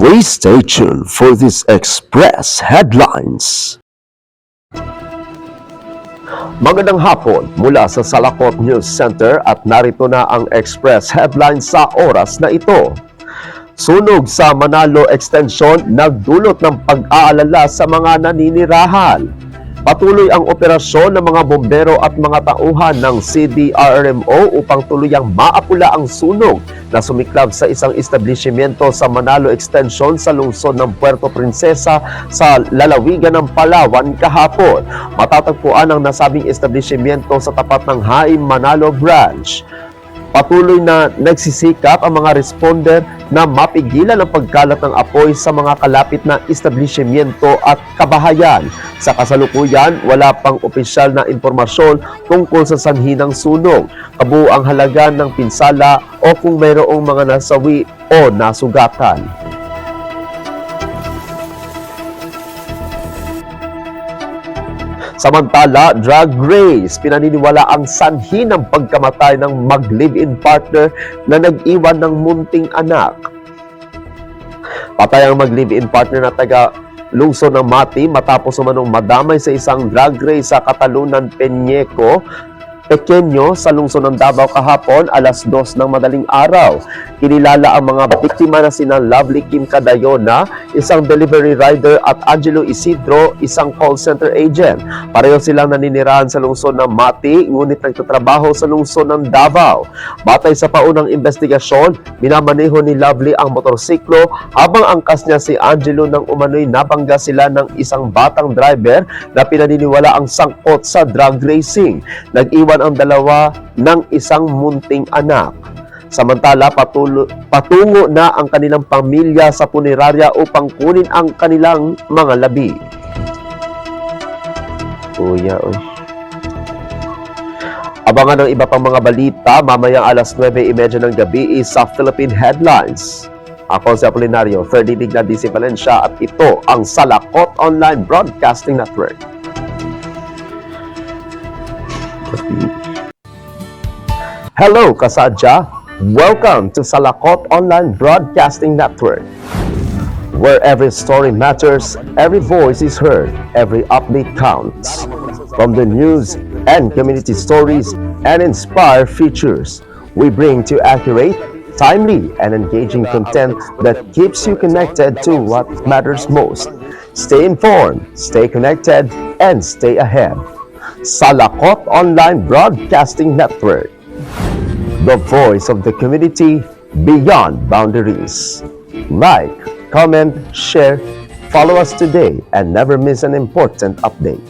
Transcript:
Please stay tuned for these Express headlines. Magandang hapon mula sa Salakot News Center at narito na ang Express headlines sa oras na ito. Sunog sa Manalo Extension nagdulot ng pag-aalala sa mga naninirahan. Patuloy ang operasyon ng mga bombero at mga tauhan ng CDRRMO upang tuluyang maapula ang sunog na sumiklab sa isang establishmento sa Manalo Extension sa lungsod ng Puerto Princesa sa lalawigan ng Palawan kahapon. Matatagpuan ang nasabing establishmento sa tapat ng Haim Manalo Branch. Patuloy na nagsisikap ang mga responder na mapigilan ang pagkalat ng apoy sa mga kalapit na establishmento at kabahayan. Sa kasalukuyan, wala pang opisyal na impormasyon tungkol sa sanhi ng sunog, kabuuang halaga ng pinsala o kung mayroong mga nasawi o nasugatan. Samantala, drug race, pinaniniwala ang sanhi ng pagkamatay ng mag-live-in partner na nag-iwan ng munting anak. Patay ang mag-live-in partner na taga lungsod ng Mati matapos umanong madamay sa isang drug race sa Katalunan Peñeco, Pequeño sa lungsod ng Davao kahapon alas 2 ng madaling araw. Kinilala ang mga biktima na sina Lovely Kim Cadayona, isang delivery rider, at Angelo Isidro, isang call center agent. Pareho silang naninirahan sa lungsod ng Mati, ngunit nagtatrabaho sa lungsod ng Davao. Batay sa paunang investigasyon, minamaneho ni Lovely ang motorsiklo habang angkas niya si Angelo nang umano'y nabangga sila ng isang batang driver na pinaniniwala ang sangkot sa drug racing. Nag-iwan ang dalawa ng isang munting anak. Samantala, patungo na ang kanilang pamilya sa punerarya upang kunin ang kanilang mga labi. Abangan ang iba pang mga balita mamayang alas 9:30 ng gabi sa Philippine Headlines. Ako si Apolinario, 3rd Dinig na DC Valencia, at ito ang Salakot Online Broadcasting Network. Hello, kasadya! Welcome to Salakot Online Broadcasting Network, where every story matters, every voice is heard, every update counts. From the news and community stories and inspire features, we bring to accurate, timely, and engaging content that keeps you connected to what matters most. Stay informed, stay connected, and stay ahead. Salakot Online Broadcasting Network, the voice of the community beyond boundaries. Like, comment, share, follow us today, and never miss an important update.